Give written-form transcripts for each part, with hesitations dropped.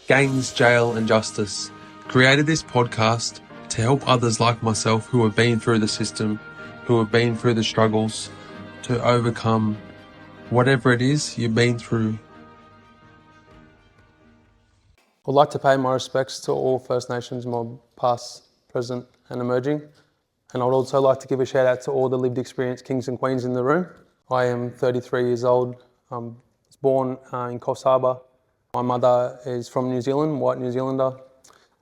Gangs, Jail and Justice. Created this podcast to help others like myself who have been through the system, who have been through the struggles, to overcome whatever it is you've been through. I'd like to pay my respects to all First Nations mob, past, present and emerging. And I would also like to give a shout out to all the lived experience kings and queens in the room. I am 33 years old. I was born in Coffs Harbour. My mother is from New Zealand, white New Zealander,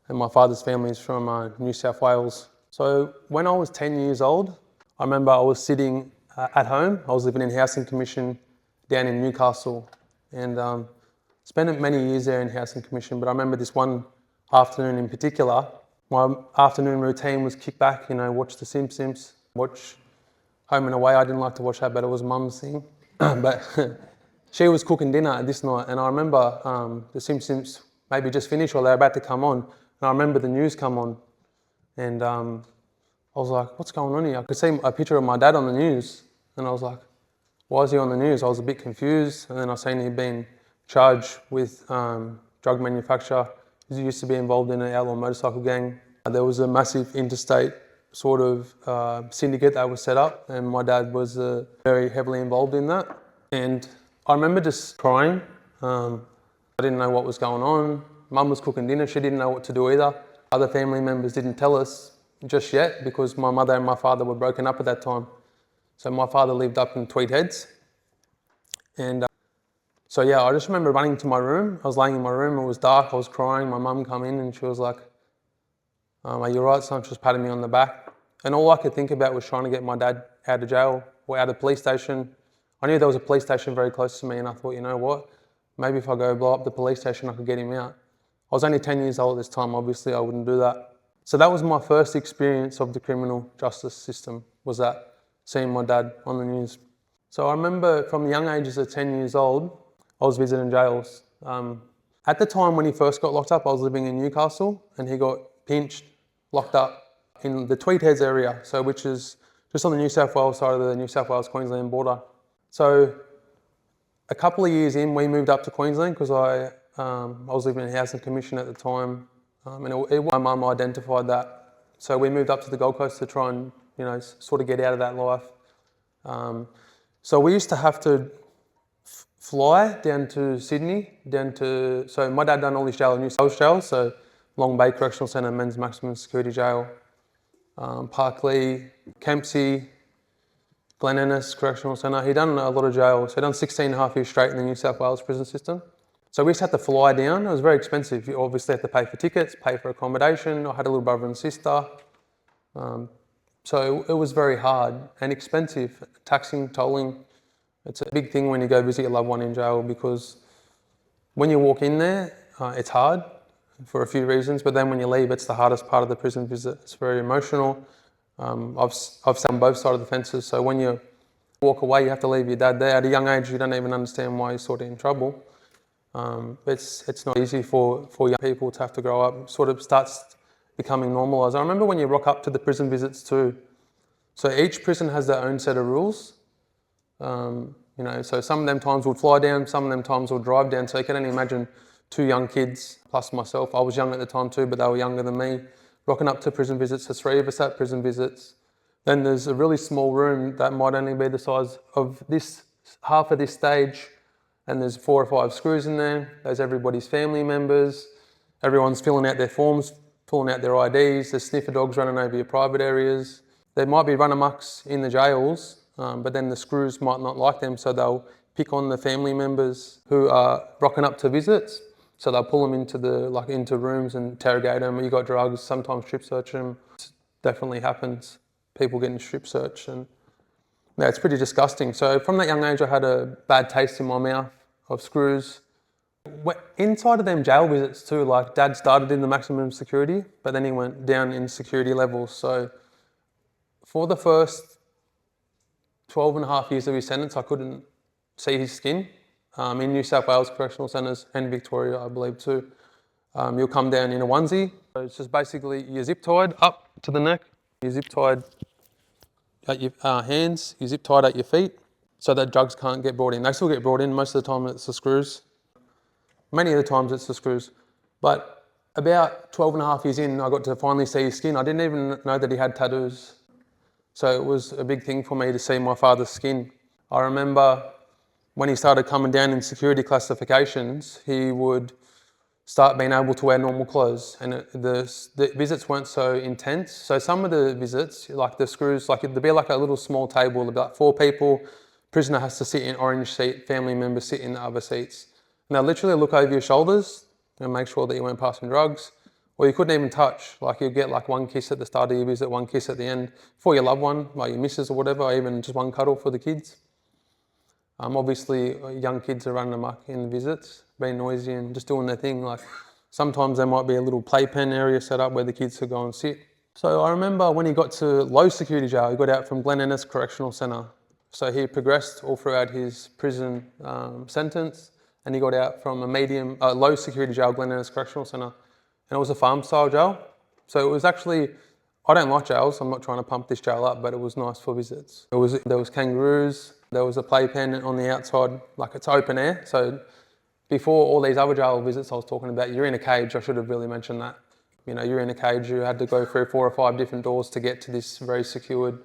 and my father's family is from New South Wales. So when I was 10 years old, I remember I was sitting at home. I was living in Housing Commission down in Newcastle, and spent many years there in Housing Commission, but I remember this one afternoon in particular. My afternoon routine was kick back, watch The Simpsons, watch Home and Away. I didn't like to watch that, but it was Mum's thing. But she was cooking dinner this night, and I remember The Simpsons maybe just finished or they were about to come on, and I remember the news come on, and I was like, what's going on here? I could see a picture of my dad on the news, and I was like, why is he on the news? I was a bit confused, and then I seen he'd been charged with drug manufacture. He used to be involved in an outlaw motorcycle gang. There was a massive interstate sort of syndicate that was set up, and my dad was very heavily involved in that. And I remember just crying. I didn't know what was going on. Mum was cooking dinner, she didn't know what to do either. Other family members didn't tell us just yet because my mother and my father were broken up at that time. So my father lived up in Tweed Heads. And so yeah, I just remember running to my room. I was laying in my room, it was dark, I was crying. My mum come in and she was like, are you right, son? She was patting me on the back. And all I could think about was trying to get my dad out of jail or out of the police station. I knew there was a police station very close to me, and I thought, you know what? Maybe if I go blow up the police station, I could get him out. I was only 10 years old at this time, obviously I wouldn't do that. So that was my first experience of the criminal justice system, was that, seeing my dad on the news. So I remember from the young ages of 10 years old, I was visiting jails. At the time when he first got locked up, I was living in Newcastle, and he got pinched, locked up in the Tweed Heads area, so which is just on the New South Wales side of the New South Wales-Queensland border. So a couple of years in, we moved up to Queensland because I was living in Housing Commission at the time, and my mum identified that. So we moved up to the Gold Coast to try and sort of get out of that life. So we used to have to fly down to Sydney, so my dad done all his jail in New South Wales jail, so Long Bay Correctional Centre, Men's Maximum Security Jail, Parklea, Kempsey, Glen Innes Correctional Centre. He done a lot of jail, so he done 16 and a half years straight in the New South Wales prison system. So we just had to fly down. It was very expensive. You obviously had to pay for tickets, pay for accommodation. I had a little brother and sister. So it was very hard and expensive. Taxing, tolling. It's a big thing when you go visit your loved one in jail, because when you walk in there, it's hard for a few reasons, but then when you leave, it's the hardest part of the prison visit. It's very emotional. I've sat on both sides of the fences, so when you walk away, you have to leave your dad there. At a young age, you don't even understand why he's sort of in trouble. It's not easy for young people to have to grow up. It sort of starts becoming normalised. I remember when you rock up to the prison visits too. So each prison has their own set of rules. So some of them times we'll fly down, some of them times we'll drive down. So you can only imagine two young kids, plus myself. I was young at the time too, but they were younger than me. Rocking up to prison visits, there's three of us at prison visits. Then there's a really small room that might only be the size of this, half of this stage. And there's 4 or 5 screws in there. There's everybody's family members. Everyone's filling out their forms, pulling out their IDs. There's sniffer dogs running over your private areas. There might be run-amok in the jails, but then the screws might not like them, so they'll pick on the family members who are rocking up to visits. So they'll pull them into rooms and interrogate them. You got drugs, sometimes strip search them. It definitely happens. People getting strip searched, and yeah, it's pretty disgusting. So from that young age, I had a bad taste in my mouth of screws. Inside of them jail visits too, like Dad started in the maximum security, but then he went down in security levels. So for the first 12 and a half years of his sentence, I couldn't see his skin. In New South Wales Correctional Centres and Victoria, I believe too. You'll come down in a onesie. So it's just basically you're zip tied up to the neck, you're zip tied at your hands, you're zip tied at your feet, so that drugs can't get brought in. They still get brought in, most of the time it's the screws. Many of the times it's the screws. But about 12 and a half years in, I got to finally see his skin. I didn't even know that he had tattoos. So it was a big thing for me to see my father's skin. I remember when he started coming down in security classifications, he would start being able to wear normal clothes, and the visits weren't so intense. So some of the visits, like the screws, like there'd be like a little small table, about 4 people, prisoner has to sit in orange seat, family members sit in the other seats. And they'll literally look over your shoulders and make sure that you weren't passing drugs, or you couldn't even touch. Like you'd get like one kiss at the start of your visit, one kiss at the end for your loved one, like your missus or whatever, or even just one cuddle for the kids. Obviously, young kids are running amok in the visits, being noisy and just doing their thing. Like sometimes there might be a little playpen area set up where the kids could go and sit. So I remember when he got to low security jail, he got out from Glen Innes Correctional Centre. So he progressed all throughout his prison sentence, and he got out from a low security jail, Glen Innes Correctional Centre, and it was a farm style jail. So it was actually, I don't like jails, I'm not trying to pump this jail up, but it was nice for visits. There was kangaroos, there was a playpen on the outside, like it's open air. So before all these other jail visits I was talking about, you're in a cage. I should have really mentioned that. You know, you're in a cage, you had to go through 4 or 5 different doors to get to this very secured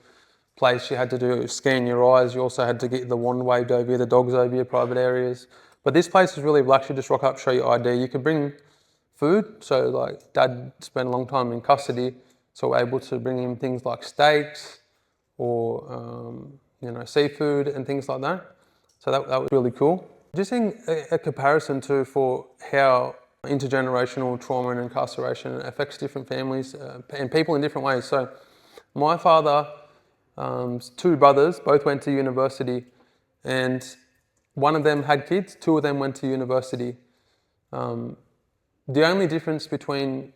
place. You had to scan your eyes. You also had to get the wand waved over you, the dogs over your private areas. But this place was really relaxed. You just rock up, show your ID. You could bring food. So like Dad spent a long time in custody, so we're able to bring him things like steaks or seafood and things like that. So that was really cool. Just seeing a comparison too for how intergenerational trauma and incarceration affects different families and people in different ways. So my father, 2 brothers, both went to university, and one of them had kids, 2 of them went to university. The only difference between,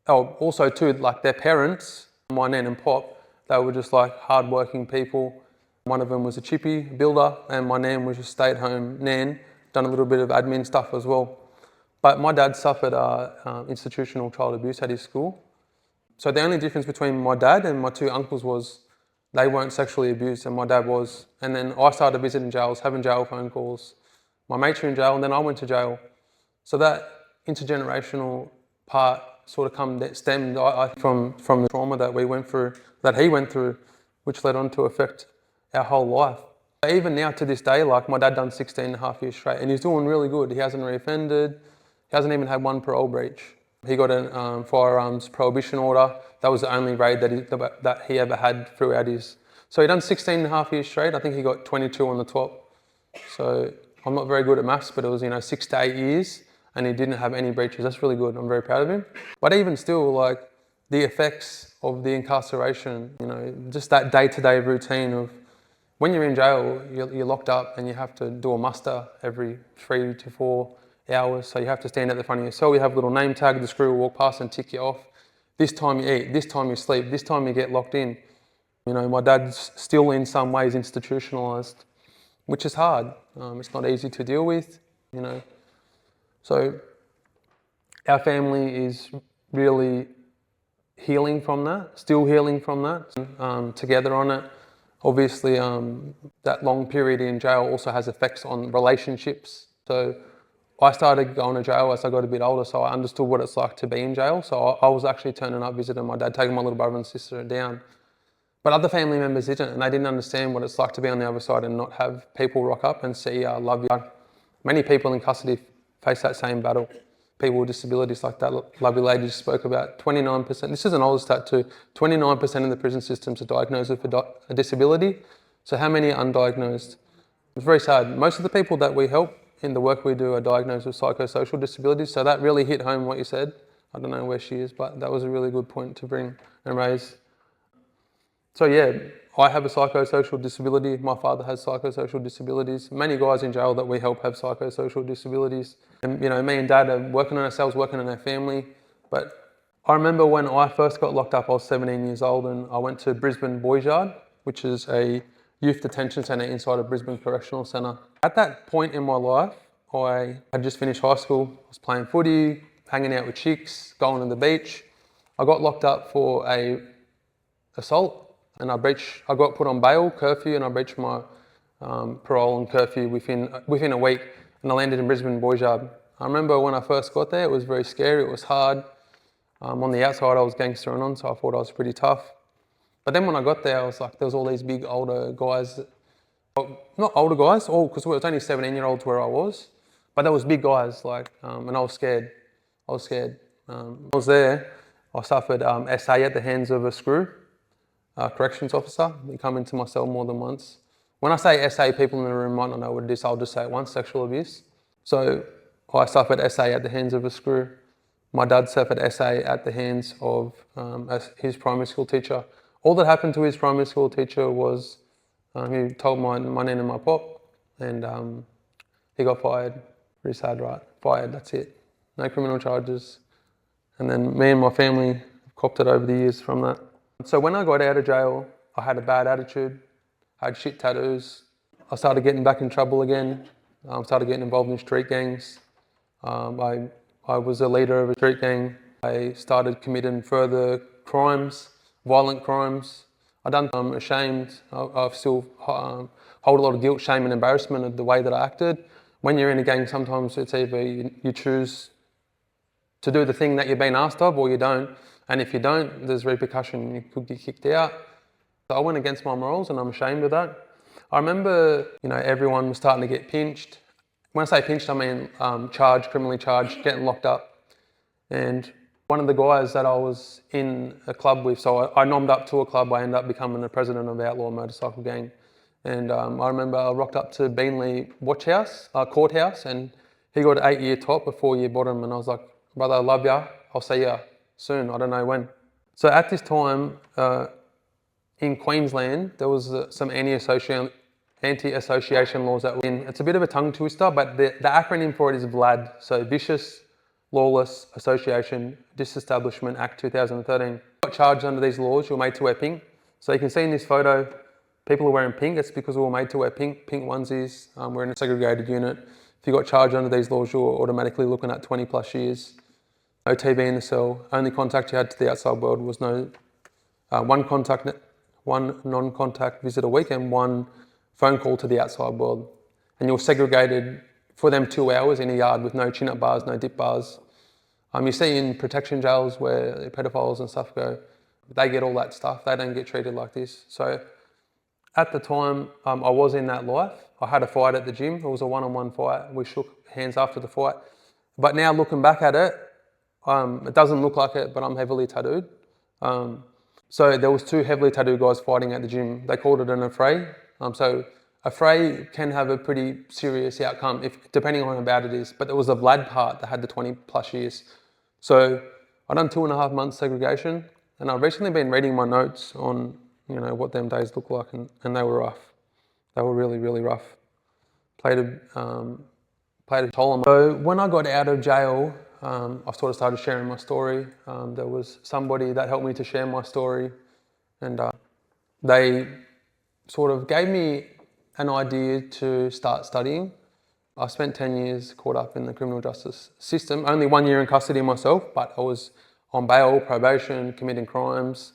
also too, like their parents, my nan and pop, they were just like hardworking people. One of them was a chippy builder, and my nan was a stay-at-home nan, done a little bit of admin stuff as well. But my dad suffered institutional child abuse at his school. So the only difference between my dad and my 2 uncles was they weren't sexually abused and my dad was. And then I started visiting jails, having jail phone calls. My mates were in jail and then I went to jail. So that intergenerational part sort of stemmed from the trauma that we went through, that he went through, which led on to affect our whole life. Even now to this day, like my dad done 16 and a half years straight and he's doing really good. He hasn't reoffended, he hasn't even had one parole breach. He got a firearms prohibition order. That was the only raid that he ever had throughout his... So he done 16 and a half years straight. I think he got 22 on the top. So I'm not very good at maths, but it was 6 to 8 years and he didn't have any breaches. That's really good. I'm very proud of him. But even still, like the effects of the incarceration, just that day-to-day routine of when you're in jail, you're locked up and you have to do a muster every 3 to 4 hours. So you have to stand at the front of your cell, you have a little name tag, the screw will walk past and tick you off. This time you eat, this time you sleep, this time you get locked in. My dad's still in some ways institutionalised, which is hard. It's not easy to deal with, So our family is really healing from that, still healing from that, together on it. Obviously, that long period in jail also has effects on relationships. So I started going to jail as I got a bit older, so I understood what it's like to be in jail. So I was actually turning up, visiting my dad, taking my little brother and sister down. But other family members didn't, and they didn't understand what it's like to be on the other side and not have people rock up and say, I love you. Many people in custody face that same battle. People with disabilities, like that lovely lady just spoke about, 29%, this is an older stat too, 29% of the prison systems are diagnosed with a disability. So how many are undiagnosed? It's very sad. Most of the people that we help in the work we do are diagnosed with psychosocial disabilities. So that really hit home what you said. I don't know where she is, but that was a really good point to bring and raise. So yeah, I have a psychosocial disability. My father has psychosocial disabilities. Many guys in jail that we help have psychosocial disabilities. And me and Dad are working on ourselves, working on our family. But I remember when I first got locked up, I was 17 years old and I went to Brisbane Boys Yard, which is a youth detention centre inside of Brisbane Correctional Centre. At that point in my life, I had just finished high school. I was playing footy, hanging out with chicks, going to the beach. I got locked up for a assault. And I got put on bail, curfew, and I breached my parole and curfew within a week. And I landed in Brisbane Boys Yard I remember when I first got there, it was very scary, it was hard. On the outside, I was gangstering on, so I thought I was pretty tough. But then when I got there, I was like, there was all these big older guys, not older guys, all because it was only 17-year-olds where I was, but there was big guys, like, and I was scared. I was scared. I was there, I suffered SA at the hands of a screw, corrections officer. He come into my cell more than once. When I say SA, people in the room might not know what it is, I'll just say it once, sexual abuse. So I suffered SA at the hands of a screw. My dad suffered SA at the hands of his primary school teacher. All that happened to his primary school teacher was he told my nan and my pop, and he got fired. Pretty sad, right? Fired, that's it. No criminal charges. And then me and my family copped it over the years from that. So when I got out of jail, I had a bad attitude. I had shit tattoos. I started getting back in trouble again. Started getting involved in street gangs. I was a leader of a street gang. I started committing further crimes, violent crimes. I'm ashamed. I still hold a lot of guilt, shame and embarrassment of the way that I acted. When you're in a gang, sometimes it's either you choose to do the thing that you're being asked of or you don't. And if you don't, there's repercussion. You could get kicked out. So I went against my morals and I'm ashamed of that. I remember, everyone was starting to get pinched. When I say pinched, I mean charged, criminally charged, getting locked up. And one of the guys that I was in a club with, so I nommed up to a club, I ended up becoming the president of the Outlaw Motorcycle Gang. And I remember I rocked up to Beanley Courthouse, and he got an 8-year top, a 4-year bottom, and I was like, brother, I love ya, I'll see ya soon, I don't know when. So at this time, in Queensland, there was some anti-association laws that were in. It's a bit of a tongue twister, but the acronym for it is VLAD, so Vicious Lawless Association Disestablishment Act 2013. Got charged under these laws, you're made to wear pink. So you can see in this photo, people are wearing pink. It's because we were made to wear pink onesies. We're in a segregated unit. If you got charged under these laws, you're automatically looking at 20 plus years. No TV in the cell. Only contact you had to the outside world was one non-contact visit a week and one phone call to the outside world. And you're segregated for them 2 hours in a yard with no chin-up bars, no dip bars. You see in protection jails where pedophiles and stuff go, they get all that stuff. They don't get treated like this. So at the time, I was in that life. I had a fight at the gym. It was a one-on-one fight. We shook hands after the fight. But now looking back at it, it doesn't look like it, but I'm heavily tattooed. So there was 2 heavily tattooed guys fighting at the gym. They called it an affray. So a fray can have a pretty serious outcome, depending on how bad it is. But there was a Vlad part that had the 20 plus years. So I done 2.5 months segregation, and I've recently been reading my notes on what them days look like, and they were rough. They were really, really rough. Played a toll on me. So when I got out of jail, I sort of started sharing my story. There was somebody that helped me to share my story, and they sort of gave me an idea to start studying. I spent 10 years caught up in the criminal justice system, only 1 year in custody myself, but I was on bail, probation, committing crimes.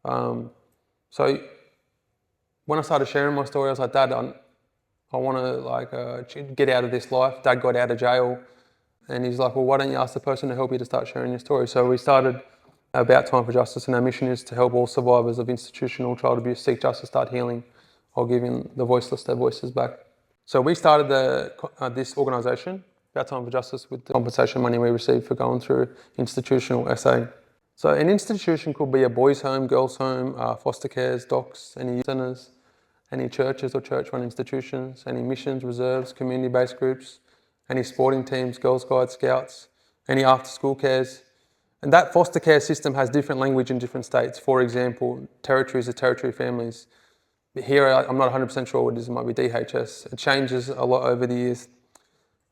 So when I started sharing my story, I was like, Dad, I want to get out of this life. Dad got out of jail, and he's like, well, why don't you ask the person to help you to start sharing your story? So we started About Time for Justice, and our mission is to help all survivors of institutional child abuse seek justice, start healing, while giving the voiceless their voices back. So we started this organisation, About Time for Justice, with the compensation money we received for going through institutional SA. So an institution could be a boys' home, girls' home, foster cares, DOCs, any youth centres, any churches or church-run institutions, any missions, reserves, community-based groups, any sporting teams, Girls Guides, Scouts, any after-school cares. And that foster care system has different language in different states. For example, territories are territory families. Here, I'm not 100% sure what it is, it might be DHS. It changes a lot over the years.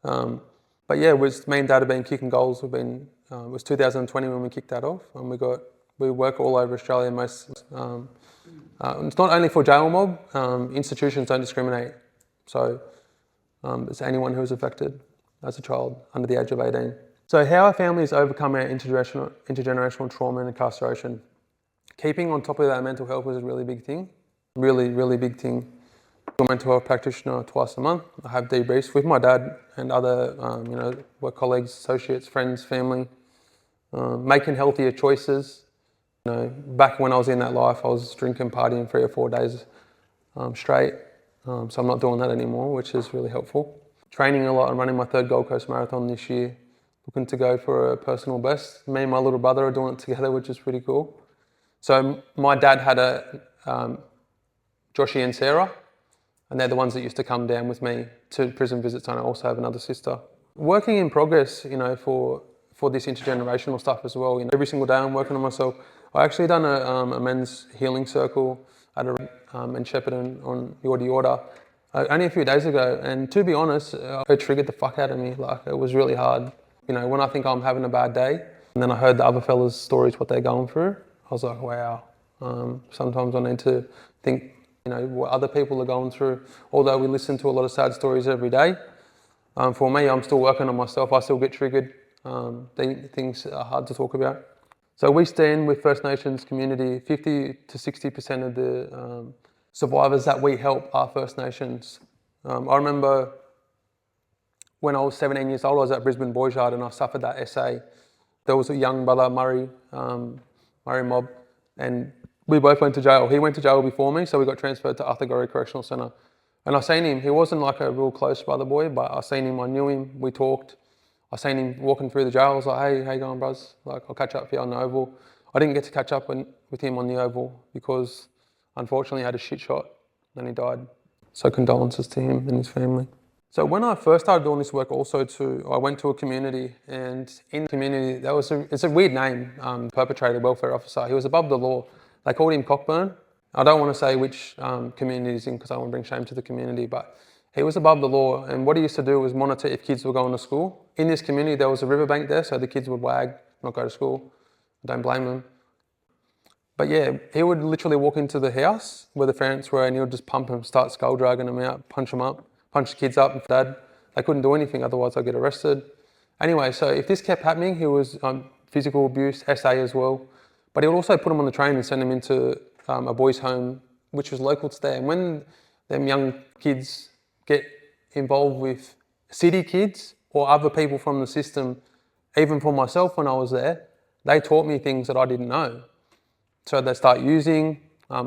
But yeah, me and Dad have been kicking goals. It was 2020 when we kicked that off, and we work all over Australia. It's not only for jail mob. Institutions don't discriminate, so it's anyone who is affected as a child under the age of 18. So how our families overcome our intergenerational trauma and incarceration. Keeping on top of that mental health was a really big thing, really, really big thing. I'm a mental health practitioner twice a month. I have debriefs with my dad and other, work colleagues, associates, friends, family, making healthier choices. Back when I was in that life, I was drinking, partying 3 or 4 days straight. So I'm not doing that anymore, which is really helpful. Training a lot. I'm running my 3rd Gold Coast Marathon this year. Looking to go for a personal best. Me and my little brother are doing it together, which is pretty cool. So my dad had a Joshy and Sarah, and they're the ones that used to come down with me to prison visits, and I also have another sister. Working in progress, for this intergenerational stuff as well. Every single day I'm working on myself. I actually done a men's healing circle at in Shepparton on Yorta Yorta only a few days ago, and to be honest, it triggered the fuck out of me. Like, it was really hard. When I think I'm having a bad day, and then I heard the other fellas' stories, what they're going through, I was like, wow. Sometimes I need to think, what other people are going through. Although we listen to a lot of sad stories every day, for me, I'm still working on myself. I still get triggered. Things are hard to talk about. So we stand with First Nations community. 50 to 60% of the survivors that we help are First Nations. I remember when I was 17 years old, I was at Brisbane Boys Yard and I suffered that SA. There was a young brother, Murray Mob, and we both went to jail. He went to jail before me, so we got transferred to Arthur Correctional Centre. And I seen him. He wasn't like a real close brother boy, but I seen him. I knew him. We talked. I seen him walking through the jail. I was like, hey, how you going, bros? Like, I'll catch up with you on the Oval. I didn't get to catch up with him on the Oval because, unfortunately, he had a shit shot and he died. So condolences to him and his family. So when I first started doing this work also too, I went to a community, and in the community, it's a weird name, perpetrator, welfare officer. He was above the law. They called him Cockburn. I don't want to say which community he's in because I don't want to bring shame to the community, but he was above the law, and what he used to do was monitor if kids were going to school. In this community, there was a riverbank there, so the kids would wag, not go to school. I don't blame them. But yeah, he would literally walk into the house where the parents were, and he would just pump them, start skull dragging them out, punch them up, punch the kids up. And dad, they couldn't do anything, otherwise I'd get arrested. Anyway, so if this kept happening, he was physical abuse, SA as well. But he would also put them on the train and send them into a boys' home, which was local to there. And when them young kids get involved with city kids or other people from the system, even for myself when I was there, they taught me things that I didn't know. So they start using,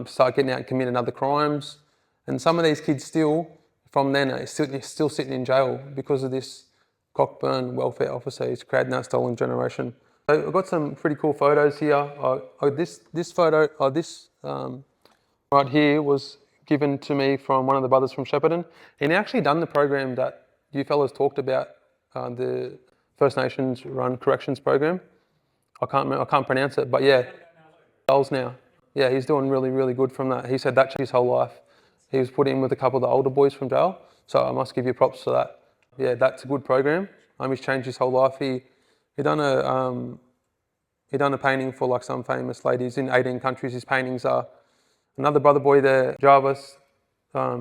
start getting out and committing other crimes. And some of these kids still, from then, are still sitting in jail because of this Cockburn welfare officer. He's created that stolen generation. So I've got some pretty cool photos here. This photo, right here was given to me from one of the brothers from Shepparton. He'd actually done the program that you fellas talked about, the First Nations run corrections program. I can't pronounce it, but yeah. Now. Yeah, he's doing really, really good from that. He said that changed his whole life. He was put in with a couple of the older boys from jail, so I must give you props for that. Yeah, that's a good program. He's changed his whole life. He done a painting for like some famous ladies in 18 countries. His paintings are. Another brother boy there, Jarvis,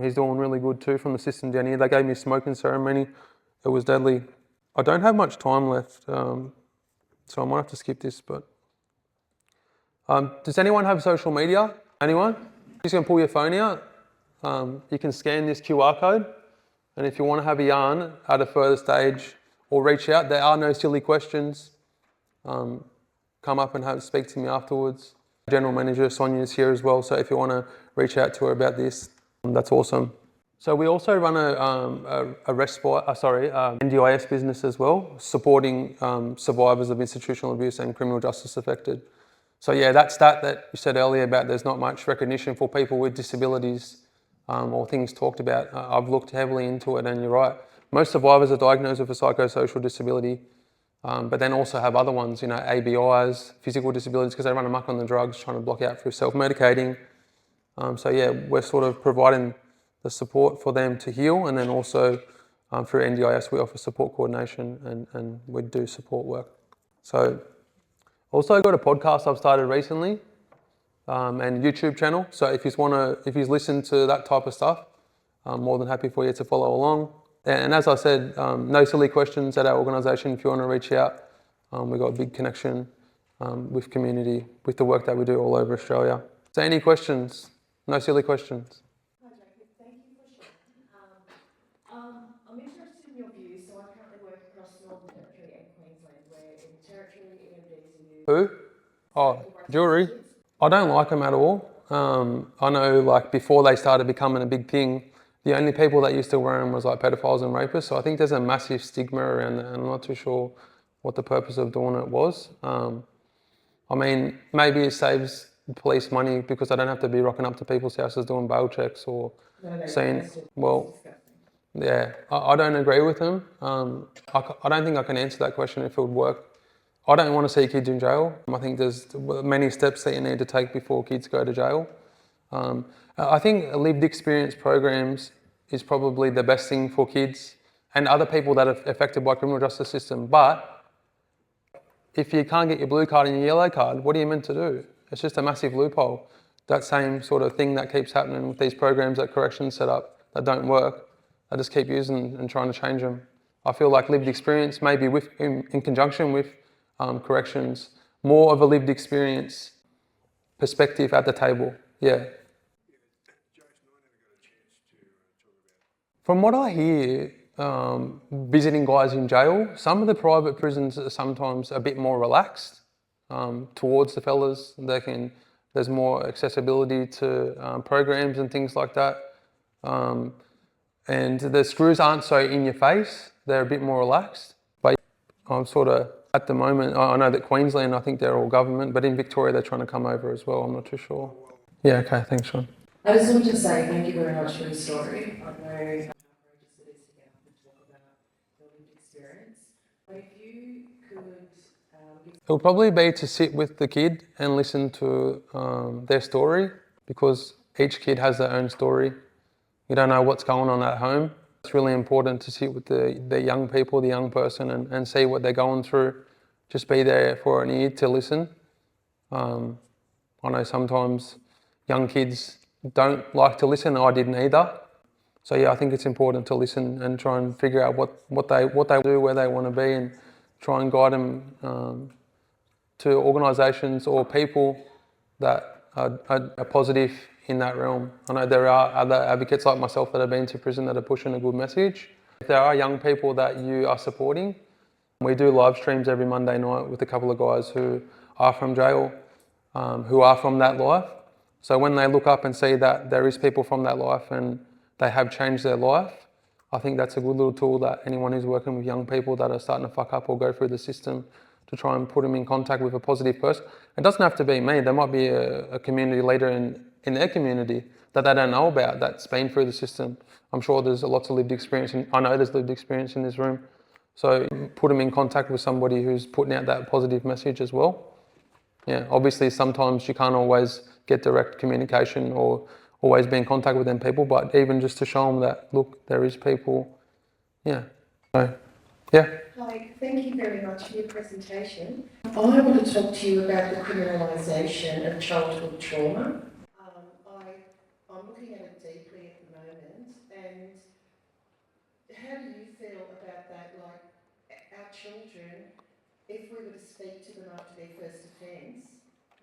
he's doing really good too from the system down here. They gave me a smoking ceremony. It was deadly. I don't have much time left, so I might have to skip this, but. Does anyone have social media? Anyone? Just gonna pull your phone out. You can scan this QR code, and if you want to have a yarn at a further stage or reach out, there are no silly questions. Come up and speak to me afterwards. General Manager Sonia is here as well, so if you want to reach out to her about this, that's awesome. So we also run a respite, NDIS business as well, supporting survivors of institutional abuse and criminal justice affected. So yeah, that stat that you said earlier about there's not much recognition for people with disabilities or things talked about. I've looked heavily into it, and you're right. Most survivors are diagnosed with a psychosocial disability, but then also have other ones, ABIs, physical disabilities, because they run amok on the drugs, trying to block out through self-medicating. So yeah, we're sort of providing the support for them to heal, and then also through NDIS we offer support coordination and we do support work. So also got a podcast I've started recently and YouTube channel. So if you listen to that type of stuff, I'm more than happy for you to follow along. And as I said, no silly questions at our organisation if you want to reach out. We've got a big connection with community, with the work that we do all over Australia. So any questions? No silly questions. Hi Jacob, thank you for Who? Oh, jewelry. I don't like them at all. I know, like, before they started becoming a big thing, the only people that used to wear them was like pedophiles and rapists. So I think there's a massive stigma around it, and I'm not too sure what the purpose of doing it was. I mean, maybe it saves the police money because they don't have to be rocking up to people's houses doing bail checks or saying, well, yeah, I don't agree with them. I don't think I can answer that question if it would work. I don't want to see kids in jail. I think there's many steps that you need to take before kids go to jail. I think lived experience programs is probably the best thing for kids and other people that are affected by criminal justice system. But if you can't get your blue card and your yellow card, what are you meant to do? It's just a massive loophole. That same sort of thing that keeps happening with these programs that corrections set up that don't work, I just keep using and trying to change them. I feel like lived experience, maybe in conjunction with corrections, more of a lived experience perspective at the table. Yeah. From what I hear, visiting guys in jail, some of the private prisons are sometimes a bit more relaxed towards the fellas. There's more accessibility to programs and things like that. And the screws aren't so in your face, they're a bit more relaxed. But I'm sort of, at the moment, I know that Queensland, I think they're all government, but in Victoria they're trying to come over as well, I'm not too sure. Yeah, okay, thanks, Sean. I just wanted to say thank you very much for your story. I know how courageous it is to get up and talk about your lived experience. But if you could give... It would probably be to sit with the kid and listen to their story, because each kid has their own story. You don't know what's going on at home. It's really important to sit with the young people, the young person, and see what they're going through. Just be there for an ear to listen. I know sometimes young kids don't like to listen. I didn't either. So yeah, I think it's important to listen and try and figure out what they do, where they want to be, and try and guide them to organisations or people that are positive in that realm. I know there are other advocates like myself that have been to prison that are pushing a good message. If there are young people that you are supporting, we do live streams every Monday night with a couple of guys who are from jail, who are from that life. So when they look up and see that there is people from that life and they have changed their life, I think that's a good little tool that anyone who's working with young people that are starting to fuck up or go through the system, to try and put them in contact with a positive person. It doesn't have to be me. There might be a community leader in their community that they don't know about that's been through the system. I'm sure there's lots of lived experience, and I know there's lived experience in this room. So put them in contact with somebody who's putting out that positive message as well. Yeah, obviously sometimes you can't always get direct communication or always be in contact with them people, but even just to show them that, look, there is people, yeah. So, yeah. Hi, thank you very much for your presentation. I want to talk to you about the criminalisation of childhood trauma. I'm looking at it deeply at the moment, and how do you feel about that? Like, our children, if we were to speak to them after their first offence,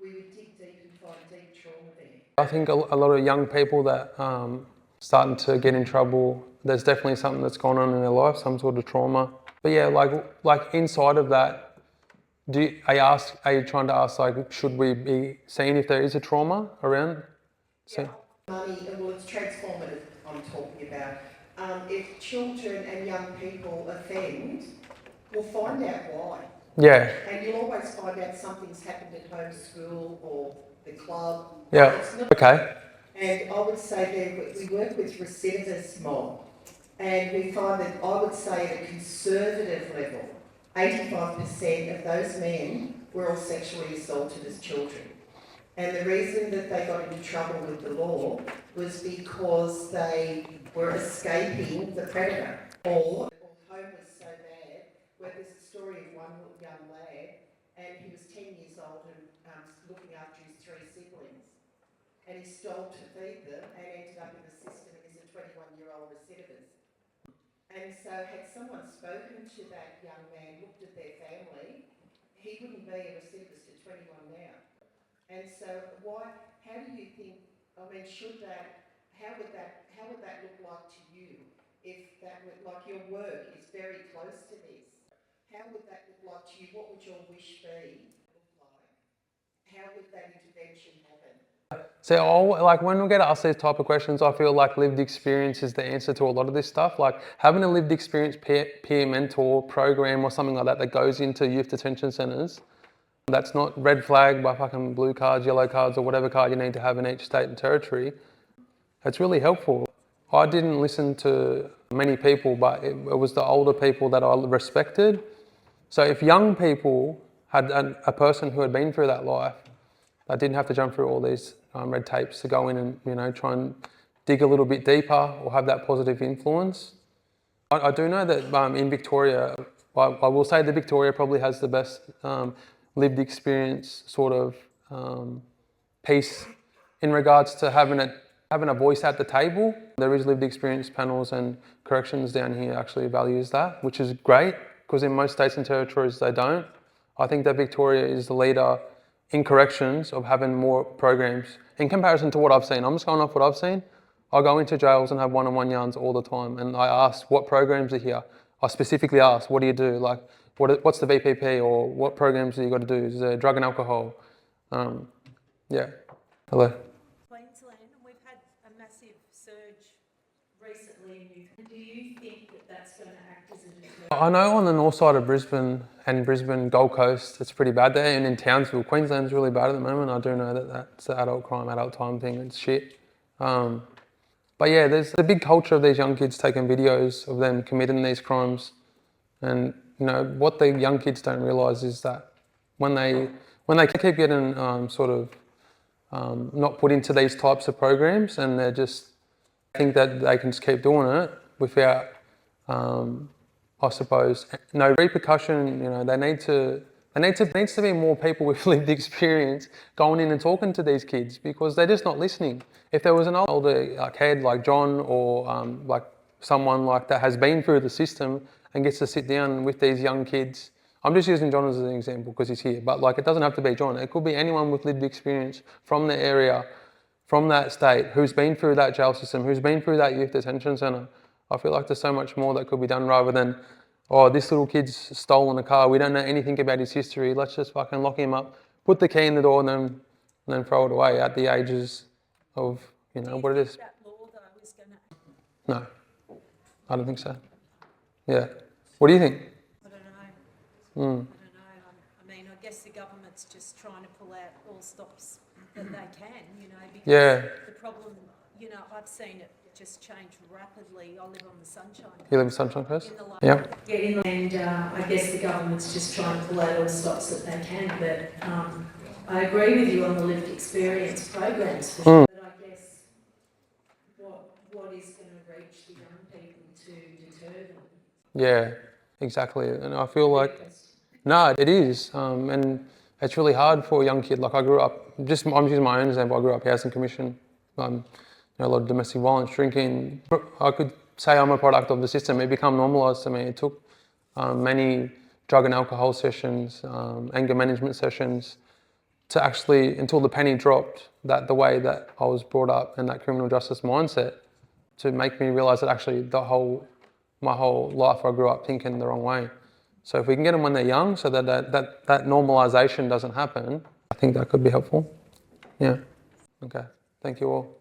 we would dig deep and find deep trauma there. I think a lot of young people that starting to get in trouble, there's definitely something that's gone on in their life, some sort of trauma. But yeah, like inside of that, are you trying to ask, like, should we be seeing if there is a trauma around? Yeah. Money, well, it's transformative I'm talking about. If children and young people offend, we'll find out why. Yeah. And you'll always find out something's happened at home, school, or the club. Yeah. Okay. And I would say that we work with recidivist mob, and we find that, I would say at a conservative level, 85% of those men were all sexually assaulted as children. And the reason that they got into trouble with the law was because they were escaping the predator, or home was so bad, where there's a story of one young lad, and he was 10 years old and looking after his 3 siblings. And he stole to feed them and ended up in the system and is a 21-year-old recidivist. And so had someone spoken to that young man, looked at their family, he wouldn't be a recidivist at 21 now. And so how do you think, I mean, how would that look like to you if that would, like, your work is very close to this? how would that look like to you? What would your wish be? Look like? How would that intervention happen? So like when we get asked these type of questions, I feel like lived experience is the answer to a lot of this stuff. Like having a lived experience peer mentor program or something like that goes into youth detention centres. That's not red flag by fucking blue cards, yellow cards, or whatever card you need to have in each state and territory. It's really helpful. I didn't listen to many people, but it was the older people that I respected. So if young people had a person who had been through that life, that didn't have to jump through all these red tapes to go in and try and dig a little bit deeper or have that positive influence. I do know that in Victoria, I will say that Victoria probably has the best lived experience sort of piece in regards to having a voice at the table. There is lived experience panels, and corrections down here actually values that, which is great, because in most states and territories they don't. I think that Victoria is the leader in corrections of having more programs in comparison to what I've seen. I'm just going off what I've seen. I go into jails and have one-on-one yarns all the time, and I ask what programs are here. I specifically ask, what do you do? Like, what's the VPP, or what programs do you got to do? Is there drug and alcohol? Yeah. Hello. Queensland, and we've had a massive surge recently. Do you think that that's going to act as a deterrent? I know on the north side of Brisbane and Brisbane, Gold Coast, it's pretty bad there, and in Townsville, Queensland's really bad at the moment. I do know that that's the adult crime, adult time thing. It's shit. But yeah, there's a big culture of these young kids taking videos of them committing these crimes, and what the young kids don't realise is that when they keep getting not put into these types of programs, and they just think that they can just keep doing it without, I suppose, no repercussion. There needs to be more people with lived experience going in and talking to these kids, because they're just not listening. If there was an older head like John, or like someone like that has been through the system and gets to sit down with these young kids. I'm just using John as an example because he's here, but like it doesn't have to be John. It could be anyone with lived experience from the area, from that state, who's been through that jail system, who's been through that youth detention centre. I feel like there's so much more that could be done, rather than, oh, this little kid's stolen a car, we don't know anything about his history, let's just fucking lock him up, put the key in the door, and then throw it away at the ages of, what it is. That law, though, is going to... No, I don't think so. Yeah. What do you think? I don't know. Mm. I don't know. I mean, I guess the government's just trying to pull out all stops that they can, because Yeah. the problem, I've seen it just change rapidly. I live on the Sunshine Coast. You live in Sunshine Coast? Yeah. And I guess the government's just trying to pull out all the stops that they can, but I agree with you on the lived experience programs for sure. But I guess what is going to reach the young people to deter them? Yeah, exactly. And I feel like, no, it is. And it's really hard for a young kid. Like I grew up, I'm using my own example, I grew up housing commission, a lot of domestic violence, drinking. I could say I'm a product of the system. It became normalised to me. It took many drug and alcohol sessions, anger management sessions, to actually, until the penny dropped, that the way that I was brought up and that criminal justice mindset, to make me realise that actually my whole life I grew up thinking the wrong way. So if we can get them when they're young, so that normalisation doesn't happen, I think that could be helpful. Yeah. Okay. Thank you all.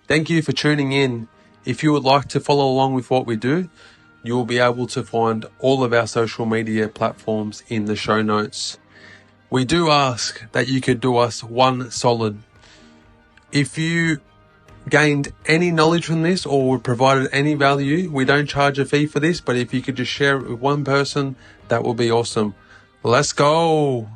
Thank you for tuning in. If you would like to follow along with what we do, you will be able to find all of our social media platforms in the show notes. We do ask that you could do us one solid. If you gained any knowledge from this or provided any value, we don't charge a fee for this, but if you could just share it with one person, that would be awesome. Let's go.